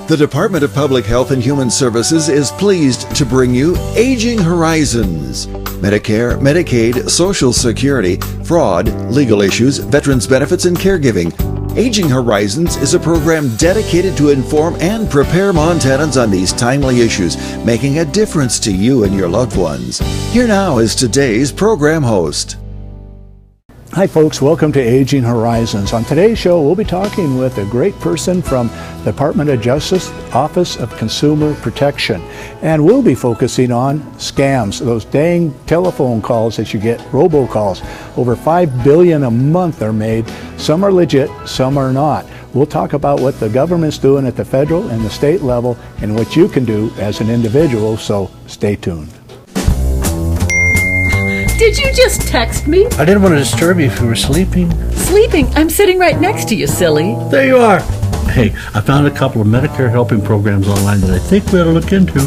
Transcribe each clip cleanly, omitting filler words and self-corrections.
The Department of Public Health and Human Services is pleased to bring you Aging Horizons. Medicare, Medicaid, Social Security, fraud, legal issues, veterans benefits, and caregiving. Aging Horizons is a program dedicated to inform and prepare Montanans on these timely issues, making a difference to you and your loved ones. Here now is today's program host. Hi folks, welcome to Aging Horizons. On today's show, we'll be talking with a great person from the Department of Justice, Office of Consumer Protection. And we'll be focusing on scams, those dang telephone calls that you get, robocalls. Over 5 billion a month are made. Some are legit, some are not. We'll talk about what the government's doing at the federal and the state level and what you can do as an individual, so stay tuned. Did you just text me? I didn't want to disturb you if you were sleeping. Sleeping? I'm sitting right next to you, silly. There you are. Hey, I found a couple of Medicare helping programs online that I think we ought to look into.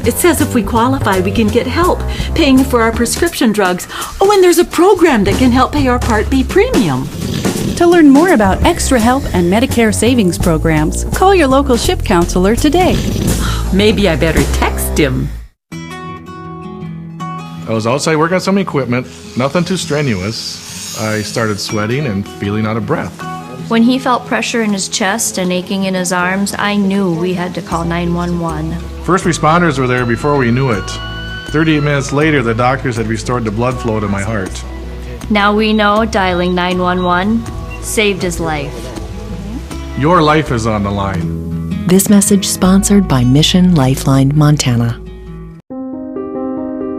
It says if we qualify, we can get help paying for our prescription drugs. Oh, and there's a program that can help pay our Part B premium. To learn more about extra help and Medicare savings programs, call your local SHIP counselor today. Maybe I better text him. I was outside working on some equipment, nothing too strenuous. I started sweating and feeling out of breath. When he felt pressure in his chest and aching in his arms, I knew we had to call 911. First responders were there before we knew it. 38 minutes later, the doctors had restored the blood flow to my heart. Now we know dialing 911 saved his life. Your life is on the line. This message sponsored by Mission Lifeline Montana.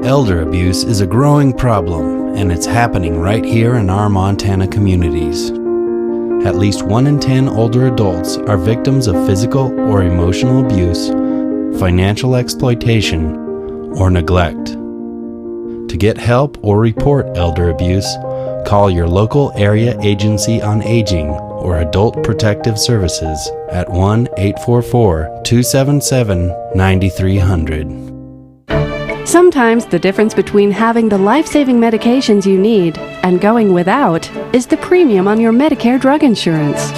Elder abuse is a growing problem, and it's happening right here in our Montana communities. At least 1 in 10 older adults are victims of physical or emotional abuse, financial exploitation, or neglect. To get help or report elder abuse, call your local area agency on aging or Adult Protective Services at 1-844-277-9300. Sometimes the difference between having the life-saving medications you need and going without is the premium on your Medicare drug insurance.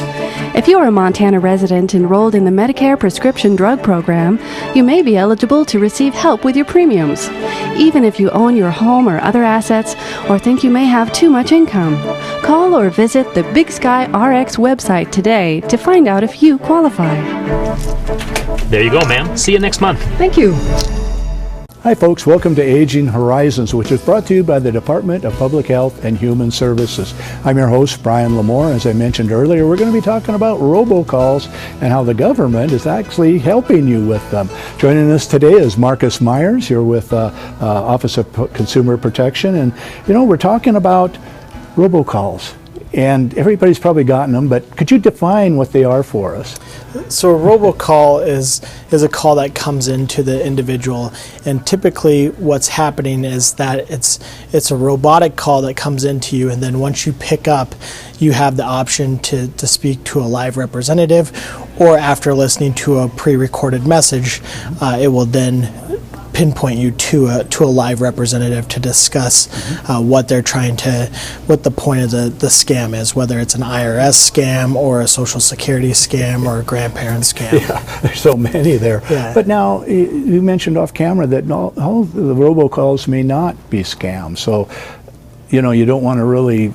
If you are a Montana resident enrolled in the Medicare prescription drug program, you may be eligible to receive help with your premiums, even if you own your home or other assets or think you may have too much income. Call or visit the Big Sky RX website today to find out if you qualify. There you go, ma'am. See you next month. Thank you. Hi folks, welcome to Aging Horizons, which is brought to you by the Department of Public Health and Human Services. I'm your host, Brian Lamore. As I mentioned earlier, we're going to be talking about robocalls and how the government is actually helping you with them. Joining us today is Marcus Myers. You're with Office of Consumer Protection, and we're talking about robocalls. And everybody's probably gotten them, but could you define what they are for us? So a robocall is a call that comes into the individual, and typically what's happening is that it's a robotic call that comes into you, and then once you pick up, you have the option to speak to a live representative, or after listening to a pre-recorded message, it will then pinpoint you to a live representative to discuss what they're what the point of the scam is, whether it's an IRS scam or a Social Security scam or a grandparent scam. Yeah, there's so many there. Yeah. But now, you mentioned off camera that all of the robocalls may not be scams. So, you don't want to really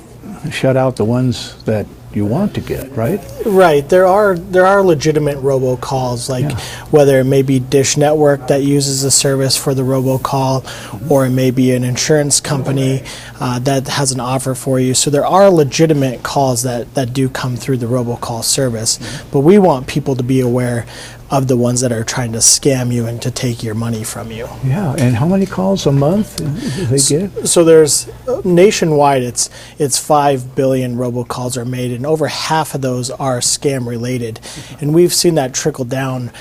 shut out the ones that you want to get, right? Right. There are legitimate robocalls, like whether it may be Dish Network that uses the service for the robocall, or it may be an insurance company that has an offer for you. So there are legitimate calls that do come through the robocall service, but we want people to be aware of the ones that are trying to scam you and to take your money from you. Yeah, and how many calls a month do they get? So there's nationwide, it's 5 billion robocalls are made, and over half of those are scam related. And we've seen that trickle down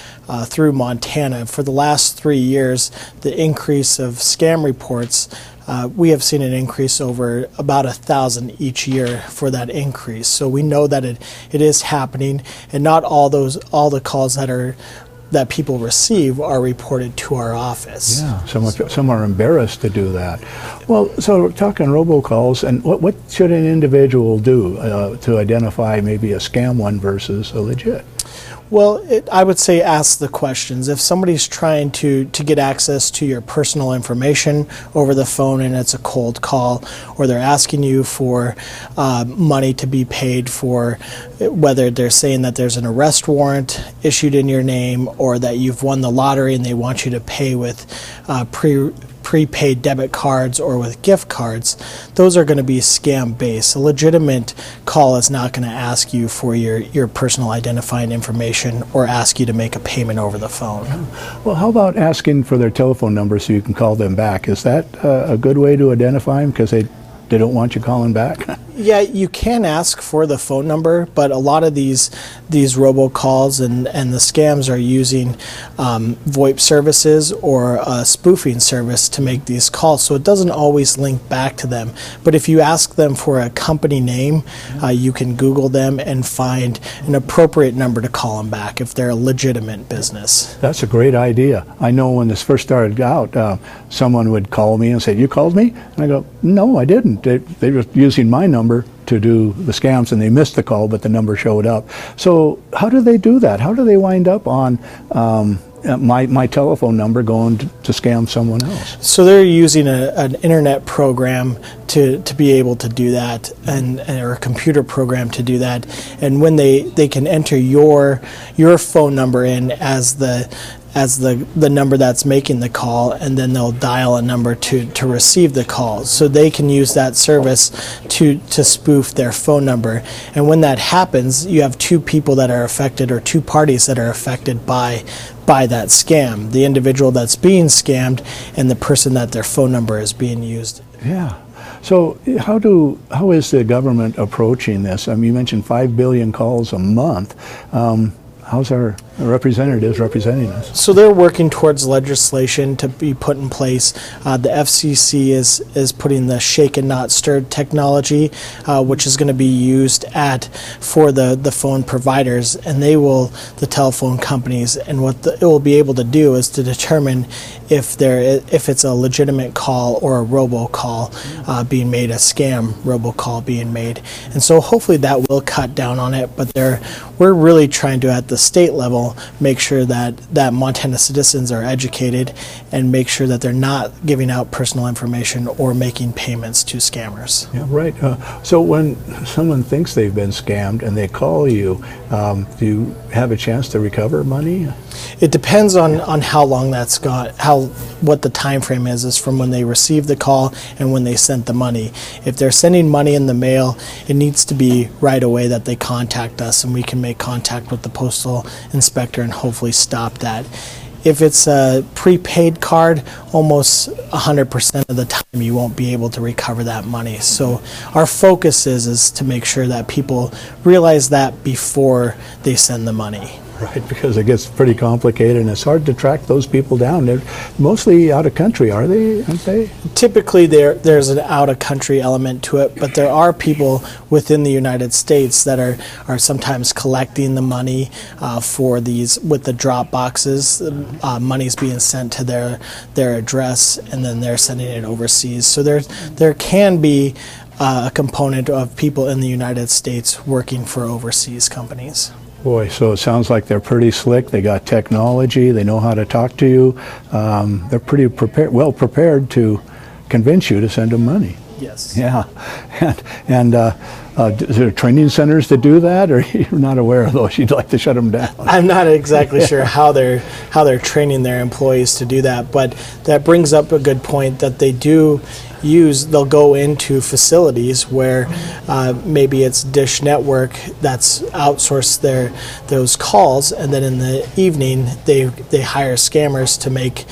through Montana. For the last 3 years, the increase of scam reports, we have seen an increase over about 1,000 each year for that increase. So we know that it is happening, and not all the calls that people receive are reported to our office. Yeah, some are embarrassed to do that. Well, so we're talking robocalls, and what should an individual do to identify maybe a scam one versus a legit? Well, I would say ask the questions. If somebody's trying to get access to your personal information over the phone and it's a cold call, or they're asking you for money to be paid for, whether they're saying that there's an arrest warrant issued in your name or that you've won the lottery and they want you to pay with prepaid debit cards or with gift cards, those are going to be scam based. A legitimate call is not going to ask you for your personal identifying information or ask you to make a payment over the phone. Well, how about asking for their telephone number so you can call them back? Is that a good way to identify them because they don't want you calling back? Yeah, you can ask for the phone number, but a lot of these robocalls and the scams are using VoIP services or a spoofing service to make these calls, so it doesn't always link back to them. But if you ask them for a company name, you can Google them and find an appropriate number to call them back if they're a legitimate business. That's a great idea. I know when this first started out, someone would call me and say, "You called me?" And I go, "No, I didn't. They were using my number to do the scams and they missed the call, but the number showed up." So how do they do that? How do they wind up on my telephone number going to scam someone else? So they're using an internet program to be able to do that, or a computer program to do that. And when they can enter your phone number in as the number that's making the call, and then they'll dial a number to receive the call. So they can use that service to spoof their phone number. And when that happens, you have two people that are affected, or two parties that are affected by that scam: the individual that's being scammed and the person that their phone number is being used. Yeah. So how is the government approaching this? I mean, you mentioned 5 billion calls a month. How's our representatives representing us? So they're working towards legislation to be put in place. The FCC is putting the shake and not stirred technology, which is going to be used for the phone providers, and the telephone companies, and what it will be able to do is to determine if it's a legitimate call or a robocall being made, a scam robocall being made. And so hopefully that will cut down on it, but we're really trying to, at the state level, make sure that Montana citizens are educated and make sure that they're not giving out personal information or making payments to scammers. Yeah, right. So when someone thinks they've been scammed and they call you, do you have a chance to recover money? It depends on how long that's gone, what the time frame is from when they received the call and when they sent the money. If they're sending money in the mail, it needs to be right away that they contact us, and we can make contact with the postal inspector and hopefully stop that. If it's a prepaid card, almost 100% of the time you won't be able to recover that money. So our focus is to make sure that people realize that before they send the money. Right, because it gets pretty complicated and it's hard to track those people down. They're mostly out of country, aren't they? Typically there's an out of country element to it, but there are people within the United States that are sometimes collecting the money for these, with the drop boxes. Money's being sent to their address and then they're sending it overseas. So there can be a component of people in the United States working for overseas companies. Boy, so it sounds like they're pretty slick. They got technology. They know how to talk to you. They're pretty well prepared to convince you to send them money. Yes. Yeah. And is there training centers to do that, or you're not aware of those? You'd like to shut them down? I'm not exactly sure how they're training their employees to do that, but that brings up a good point that they'll go into facilities where maybe it's Dish Network that's outsourced those calls, and then in the evening they hire scammers to make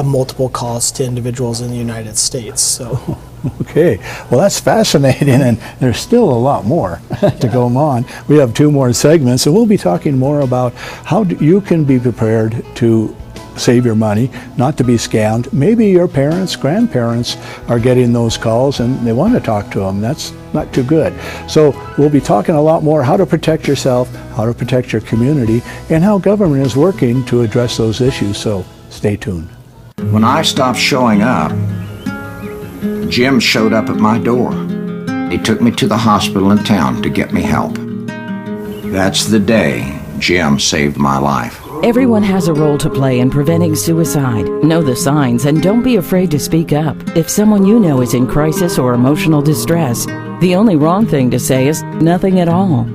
multiple calls to individuals in the United States. So. Okay, well that's fascinating, and there's still a lot more to go on. We have 2 more segments, and we'll be talking more about how you can be prepared to save your money, not to be scammed. Maybe your parents, grandparents are getting those calls and they want to talk to them. That's not too good. So we'll be talking a lot more how to protect yourself, how to protect your community, and how government is working to address those issues. So stay tuned. When I stopped showing up, Jim showed up at my door. He took me to the hospital in town to get me help. That's the day Jim saved my life. Everyone has a role to play in preventing suicide. Know the signs and don't be afraid to speak up. If someone you know is in crisis or emotional distress, the only wrong thing to say is nothing at all.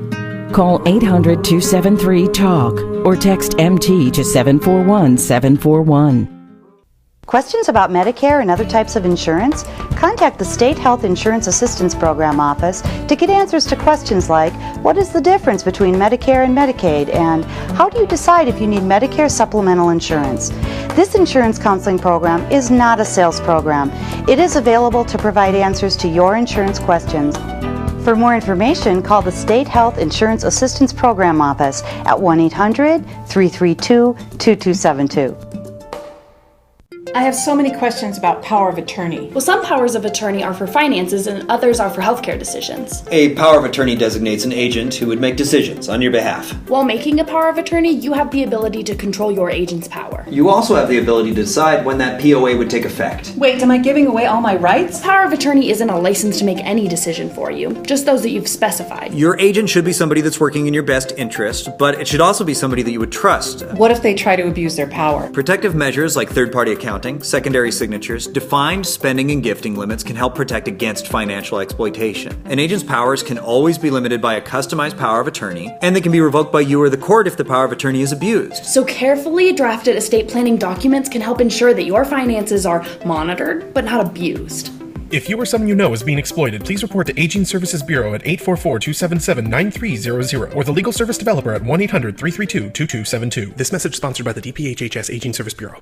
Call 800-273-TALK or text MT to 741-741. Questions about Medicare and other types of insurance? Contact the State Health Insurance Assistance Program office to get answers to questions like, what is the difference between Medicare and Medicaid, and how do you decide if you need Medicare supplemental insurance? This insurance counseling program is not a sales program. It is available to provide answers to your insurance questions. For more information, call the State Health Insurance Assistance Program office at 1-800-332-2272. I have so many questions about power of attorney. Well, some powers of attorney are for finances and others are for healthcare decisions. A power of attorney designates an agent who would make decisions on your behalf. While making a power of attorney, you have the ability to control your agent's power. You also have the ability to decide when that POA would take effect. Wait, am I giving away all my rights? Power of attorney isn't a license to make any decision for you, just those that you've specified. Your agent should be somebody that's working in your best interest, but it should also be somebody that you would trust. What if they try to abuse their power? Protective measures like third-party accounting, secondary signatures, defined spending and gifting limits can help protect against financial exploitation. An agent's powers can always be limited by a customized power of attorney, and they can be revoked by you or the court if the power of attorney is abused. So carefully drafted estate planning documents can help ensure that your finances are monitored, but not abused. If you or someone you know is being exploited, please report to Aging Services Bureau at 844-277-9300 or the Legal Service Developer at 1-800-332-2272. This message sponsored by the DPHHS Aging Service Bureau.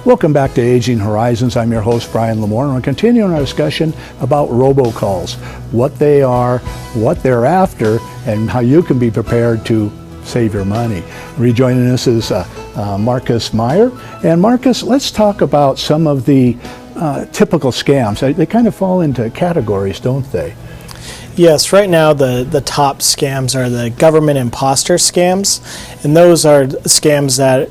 Welcome back to Aging Horizons. I'm your host, Brian Lamore, and we're continuing our discussion about robocalls, what they are, what they're after, and how you can be prepared to save your money. Rejoining us is Marcus Meyer. And Marcus, let's talk about some of the typical scams. They kind of fall into categories, don't they? Yes, right now the top scams are the government imposter scams, and those are scams that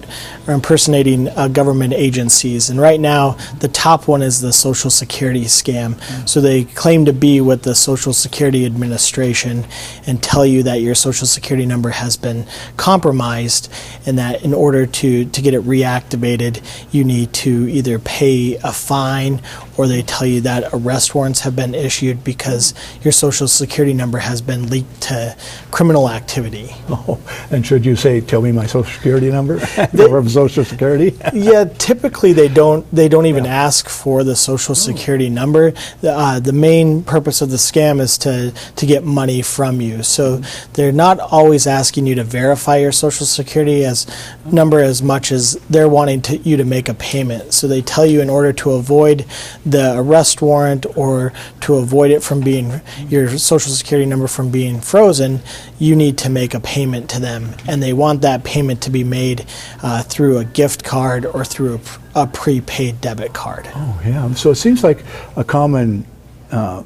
are impersonating government agencies. And right now the top one is the Social Security scam. So they claim to be with the Social Security Administration and tell you that your Social Security number has been compromised, and that in order to get it reactivated you need to either pay a fine, or they tell you that arrest warrants have been issued because your Social Security number has been leaked to criminal activity. Oh, and should you say, tell me my Social Security number? Number of Social Security? Yeah, typically they don't even ask for the Social Security number. The main purpose of the scam is to get money from you. So they're not always asking you to verify your Social Security number as much as they're wanting you to make a payment. So they tell you in order to avoid the arrest warrant or to avoid it from being your Social Security number from being frozen, you need to make a payment to them, and they want that payment to be made through a gift card or through a prepaid debit card. Oh yeah, so it seems like a common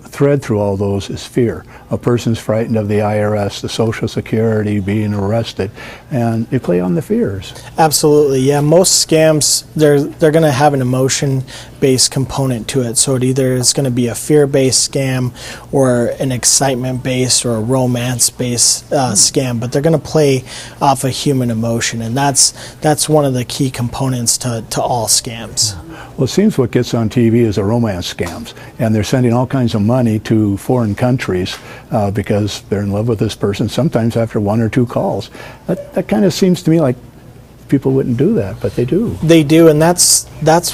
thread through all those is fear. A person's frightened of the IRS, the Social Security, being arrested, and they play on the fears. Absolutely, yeah. Most scams, they're going to have an emotion-based component to it. So it either is going to be a fear-based scam or an excitement-based or a romance-based scam, but they're going to play off a human emotion, and that's one of the key components to all scams. Well, it seems what gets on TV is the romance scams, and they're sending all kinds of money to foreign countries because they're in love with this person, sometimes after one or two calls. That kind of seems to me like people wouldn't do that, but they do. They do, and that's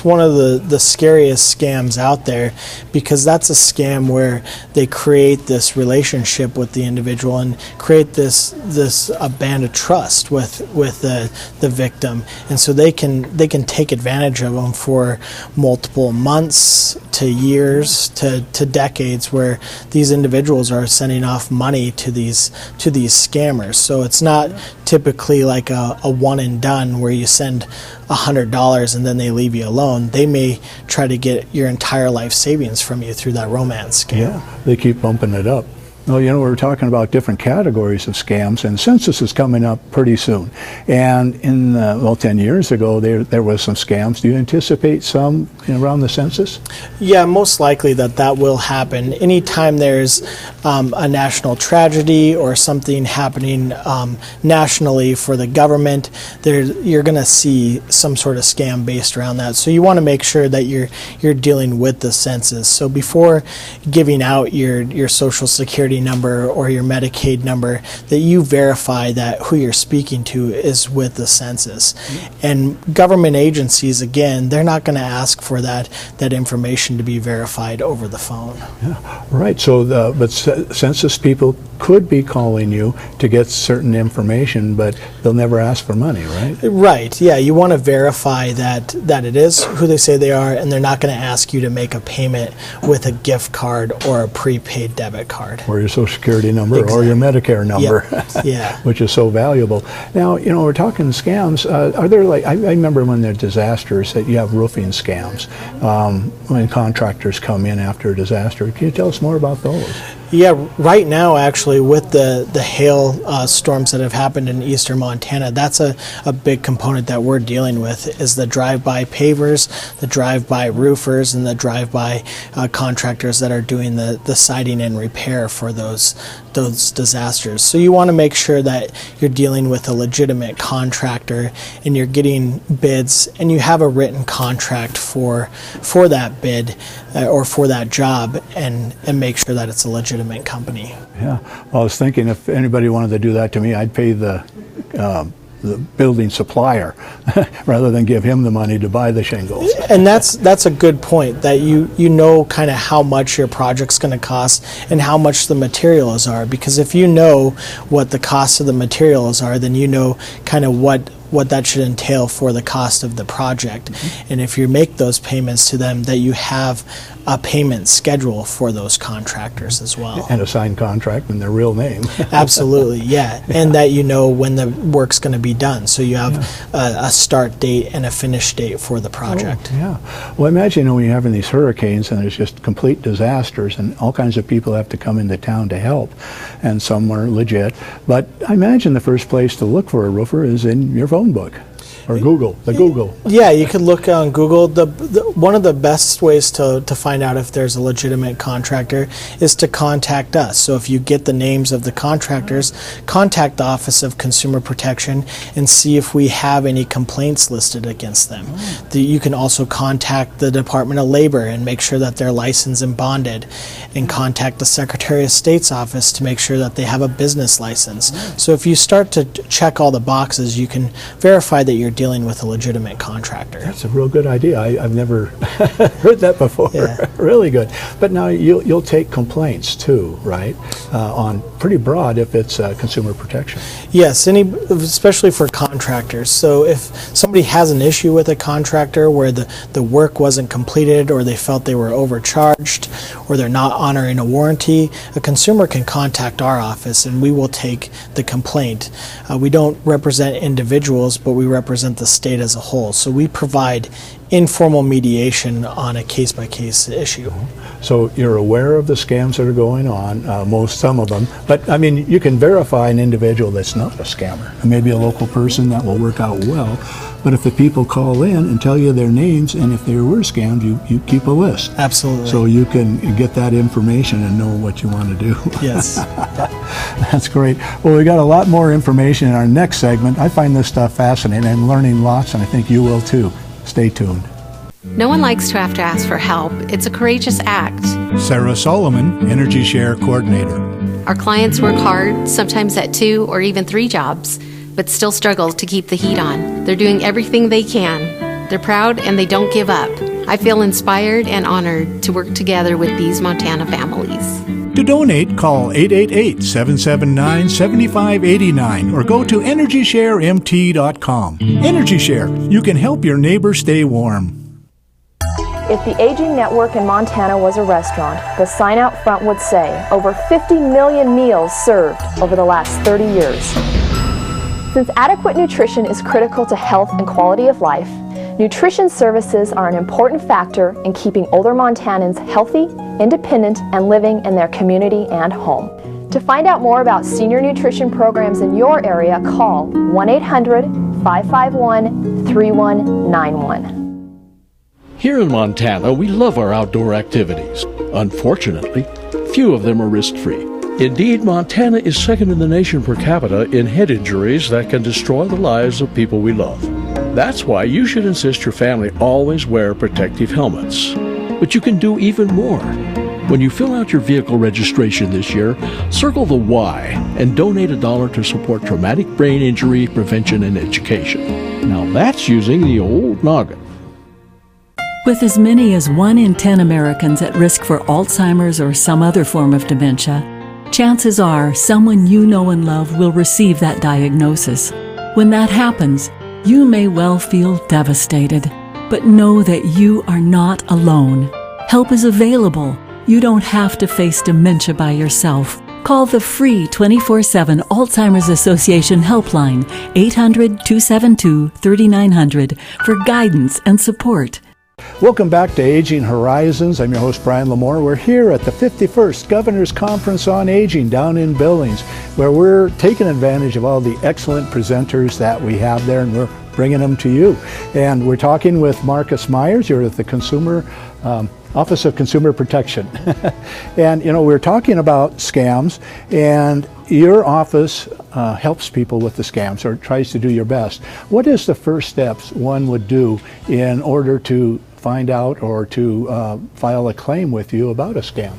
one of the scariest scams out there, because that's a scam where they create this relationship with the individual and create this a band of trust with the victim, and so they can take advantage of them for multiple months to years to decades, where these individuals are sending off money to these scammers. So it's not typically like a one and done where you send $100 and then they leave you alone. They may try to get your entire life savings from you through that romance scam. Yeah, they keep bumping it up. Well, we're talking about different categories of scams, and census is coming up pretty soon. And in 10 years ago, there was some scams. Do you anticipate some around the census? Yeah, most likely that will happen. Anytime there's a national tragedy or something happening nationally for the government, you're going to see some sort of scam based around that. So you want to make sure that you're dealing with the census. So before giving out your Social Security number or your Medicaid number, that you verify that who you're speaking to is with the census. And government agencies, again, they're not going to ask for that information to be verified over the phone. Yeah, right. So, but census people could be calling you to get certain information, but they'll never ask for money, right? Right. Yeah, you want to verify that it is who they say they are, and they're not going to ask you to make a payment with a gift card or a prepaid debit card. Or your Social Security number or your Medicare number, yeah. which is so valuable. Now, we're talking scams. Are there I remember when there are disasters that you have roofing scams, when contractors come in after a disaster. Can you tell us more about those? Yeah, right now, actually, with the hail storms that have happened in eastern Montana, that's a big component that we're dealing with, is the drive-by pavers, the drive-by roofers, and the drive-by contractors that are doing the siding and repair for those disasters. So you want to make sure that you're dealing with a legitimate contractor and you're getting bids and you have a written contract for that bid or for that job, and make sure that it's a legitimate company. Yeah, well, I was thinking if anybody wanted to do that to me, I'd pay the building supplier rather than give him the money to buy the shingles. And that's a good point, that you know kind of how much your project's going to cost and how much the materials are, because if you know what the cost of the materials are, then you know kind of what that should entail for the cost of the project. And if you make those payments to them, that you have a payment schedule for those contractors as well. And a signed contract in their real name. Absolutely, yeah. And that you know when the work's going to be done. So you have a start date and a finish date for the project. Oh, yeah. Well, imagine when you're having these hurricanes and there's just complete disasters and all kinds of people have to come into town to help, and some are legit. But I imagine the first place to look for a roofer is in your phone book. Or Google. Yeah, you could look on Google. One of the best ways to find out if there's a legitimate contractor is to contact us. So if you get the names of the contractors, contact the Office of Consumer Protection and see if we have any complaints listed against them. You can also contact the Department of Labor and make sure that they're licensed and bonded, and contact the Secretary of State's office to make sure that they have a business license. So if you start to check all the boxes, you can verify that you're dealing with a legitimate contractor. That's a real good idea. I've never heard that before. Yeah. Really good. But now you'll take complaints too, right? On pretty broad if it's consumer protection. Yes, especially for contractors. So if somebody has an issue with a contractor where the work wasn't completed, or they felt they were overcharged, or they're not honoring a warranty, a consumer can contact our office and we will take the complaint. We don't represent individuals, but we represent the state as a whole. So we provide informal mediation on a case-by-case issue. So you're aware of the scams that are going on, some of them, but I mean, you can verify an individual that's not a scammer. Maybe a local person that will work out well, but if the people call in and tell you their names, and if they were scammed, you keep a list. Absolutely. So you can get that information and know what you want to do. Yes. That's great. Well, we got a lot more information in our next segment. I find this stuff fascinating. I'm learning lots, and I think you will too. Stay tuned. No one likes to have to ask for help. It's a courageous act. Sarah Solomon, Energy Share Coordinator. Our clients work hard, sometimes at 2 or even 3 jobs, but still struggle to keep the heat on. They're doing everything they can. They're proud and they don't give up. I feel inspired and honored to work together with these Montana families. To donate, call 888-779-7589 or go to EnergyShareMT.com. EnergyShare, you can help your neighbor stay warm. If the Aging Network in Montana was a restaurant, the sign out front would say, over 50 million meals served over the last 30 years. Since adequate nutrition is critical to health and quality of life, nutrition services are an important factor in keeping older Montanans healthy, independent, and living in their community and home. To find out more about senior nutrition programs in your area, call 1-800-551-3191. Here in Montana, we love our outdoor activities. Unfortunately, few of them are risk-free. Indeed, Montana is second in the nation per capita in head injuries that can destroy the lives of people we love. That's why you should insist your family always wear protective helmets. But you can do even more. When you fill out your vehicle registration this year, circle the Y and donate $1 to support traumatic brain injury prevention and education. Now that's using the old noggin. With as many as 1 in 10 Americans at risk for Alzheimer's or some other form of dementia, chances are someone you know and love will receive that diagnosis. When that happens, you may well feel devastated, but know that you are not alone. Help is available. You don't have to face dementia by yourself. Call the free 24/7 Alzheimer's Association helpline, 800-272-3900, for guidance and support. Welcome back to Aging Horizons. I'm your host, Brian Lamore. We're here at the 51st Governor's Conference on Aging down in Billings, where we're taking advantage of all the excellent presenters that we have there, and we're bringing them to you. And we're talking with Marcus Myers. You're at the Office of Consumer Protection. And, you know, we're talking about scams, and your office helps people with the scams, or tries to do your best. What is the first steps one would do in order to find out or to file a claim with you about a scam?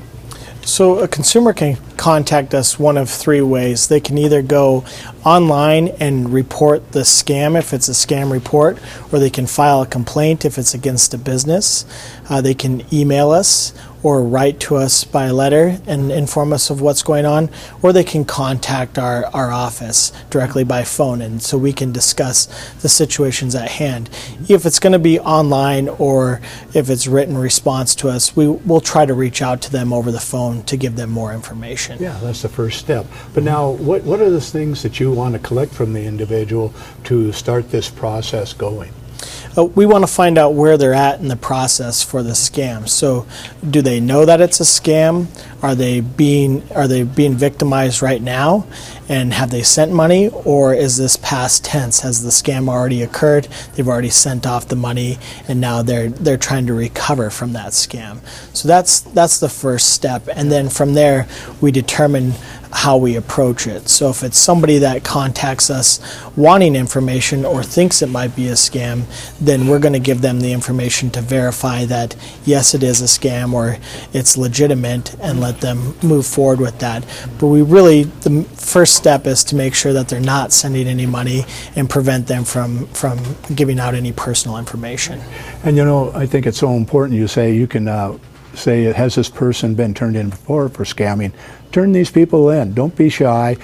So a consumer can contact us one of three ways. They can either go online and report the scam if it's a scam report, or they can file a complaint if it's against a business. They can email us or write to us by letter and inform us of what's going on, or they can contact our office directly by phone, and so we can discuss the situations at hand. If it's going to be online or if it's written response to us, we'll try to reach out to them over the phone to give them more information. Yeah, that's the first step. But now, what are the things that you want to collect from the individual to start this process going? We want to find out where they're at in the process for the scam. So, do they know that it's a scam? Are they being victimized right now? And have they sent money, or is this past tense? Has the scam already occurred? They've already sent off the money, and now they're trying to recover from that scam. So that's the first step, and then from there we determine how we approach it. So if it's somebody that contacts us wanting information or thinks it might be a scam, then we're going to give them the information to verify that yes, it is a scam or it's legitimate, and let them move forward with that. But the first step is to make sure that they're not sending any money and prevent them from giving out any personal information. And you know, I think it's so important you say you can say, has this person been turned in before for scamming? Turn these people in. Don't be shy.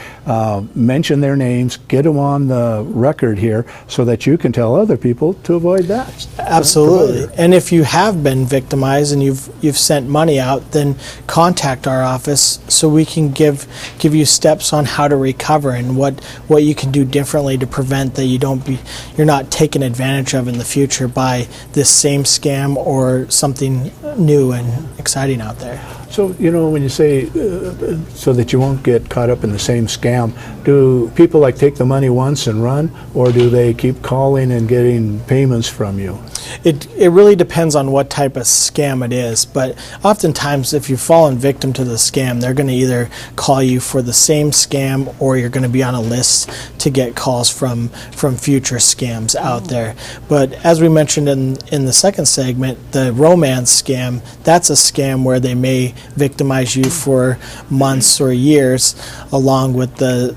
Mention their names. Get them on the record here so that you can tell other people to avoid that. Absolutely. And if you have been victimized and you've sent money out, then contact our office so we can give you steps on how to recover and what you can do differently to prevent that you're not taken advantage of in the future by this same scam or something new and exciting out there. So, you know, when you say so that you won't get caught up in the same scam, do people take the money once and run, or do they keep calling and getting payments from you? It really depends on what type of scam it is, but oftentimes if you've fallen victim to the scam, they're going to either call you for the same scam, or you're going to be on a list to get calls from future scams out there. But as we mentioned in the second segment, the romance scam, that's a scam where they may victimize you for months or years, along with the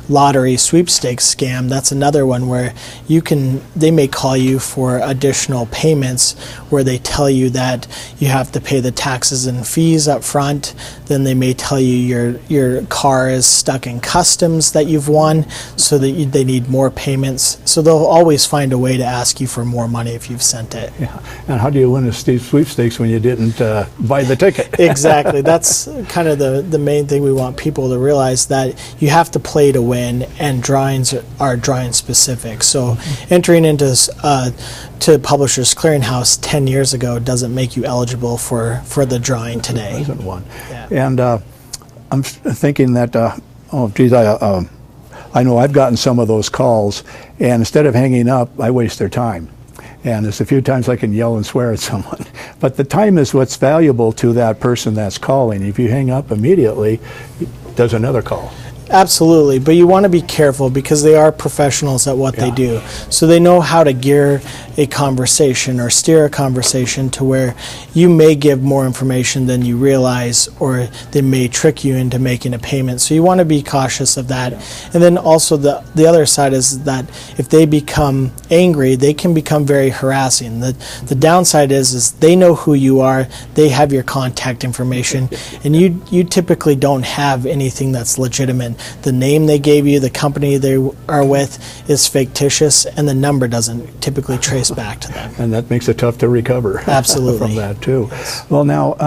lottery sweepstakes scam. That's another one where they may call you for additional payments, where they tell you that you have to pay the taxes and fees up front. Then they may tell you your car is stuck in customs that you've won, so that they need more payments. So they'll always find a way to ask you for more money if you've sent it. Yeah. And how do you win a sweepstakes when you didn't buy the ticket? Exactly. That's kind of the main thing we want people to realize, that you have to play to win, and drawings are drawing specific. So entering into to Publishers Clearinghouse 10 years ago doesn't make you eligible for the drawing today. There isn't one. Yeah. And I'm thinking that, I know I've gotten some of those calls, and instead of hanging up, I waste their time. And there's a few times I can yell and swear at someone. But the time is what's valuable to that person that's calling. If you hang up immediately, there's another call. Absolutely, but you want to be careful because they are professionals at what they do. So they know how to gear a conversation or steer a conversation to where you may give more information than you realize, or they may trick you into making a payment. So you want to be cautious of that. And then also the other side is that if they become angry, they can become very harassing. The downside is they know who you are, they have your contact information, and you typically don't have anything that's legitimate. The name they gave you, the company they are with is fictitious, and the number doesn't typically trace back to them. And that makes it tough to recover. Absolutely. From that too. Well, now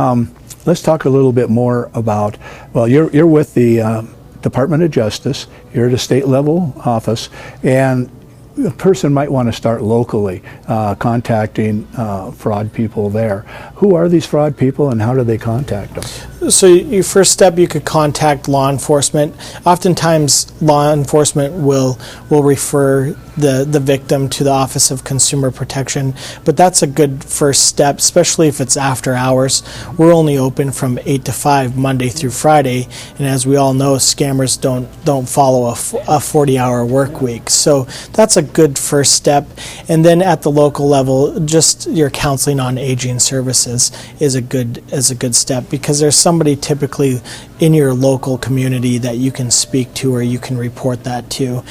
let's talk a little bit more about, well, you're with the Department of Justice, you're at a state level office, and a person might want to start locally contacting fraud people there. Who are these fraud people and how do they contact them? So your first step, you could contact law enforcement. Oftentimes law enforcement will refer the victim to the Office of Consumer Protection, but that's a good first step, especially if it's after hours. We're only open from 8 to 5 Monday through Friday, and as we all know, scammers don't follow a 40-hour work week. So that's a good first step. And then at the local level, just your counseling on aging services is a good step, because there's somebody typically in your local community that you can speak to or you can report that to.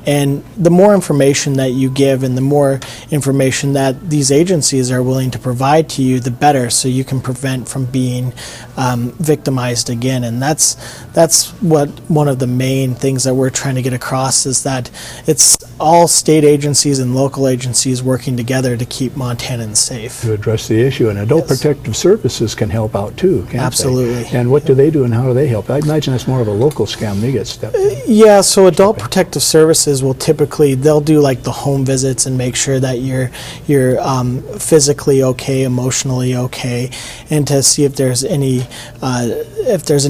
And the more information that you give and the more information that these agencies are willing to provide to you, the better, so you can prevent from being victimized again. And that's what one of the main things that we're trying to get across is that it's all state agencies and local agencies working together to keep Montanans safe. To address the issue, and Adult Protective Services can help out too, can't Absolutely. they? And what do they do and how do they help? I imagine it's more of a local scam. They get stepped in. Yeah, so Adult Protective Services will they'll do like the home visits and make sure that you're physically okay, emotionally okay, and to see if there's any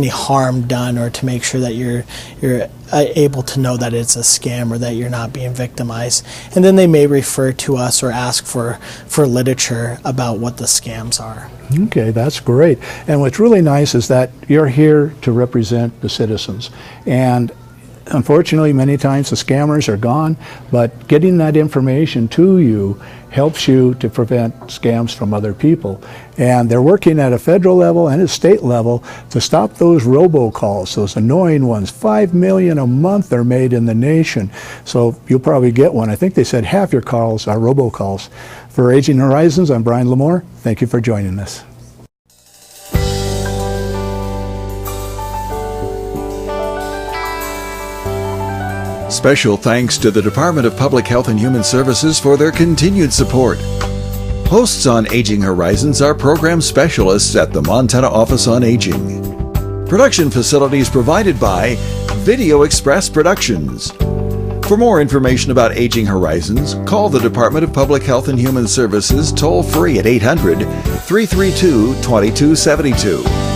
harm done, or to make sure that you're able to know that it's a scam or that you're not being victimized. And then they may refer to us or ask for literature about what the scams are. Okay, that's great. And what's really nice is that you're here to represent the citizens. And unfortunately, many times the scammers are gone, but getting that information to you helps you to prevent scams from other people. And they're working at a federal level and a state level to stop those robocalls, those annoying ones. 5 million a month are made in the nation. So you'll probably get one. I think they said half your calls are robocalls. For Aging Horizons, I'm Brian Lamore. Thank you for joining us. Special thanks to the Department of Public Health and Human Services for their continued support. Hosts on Aging Horizons are program specialists at the Montana Office on Aging. Production facilities provided by Video Express Productions. For more information about Aging Horizons, call the Department of Public Health and Human Services toll-free at 800-332-2272.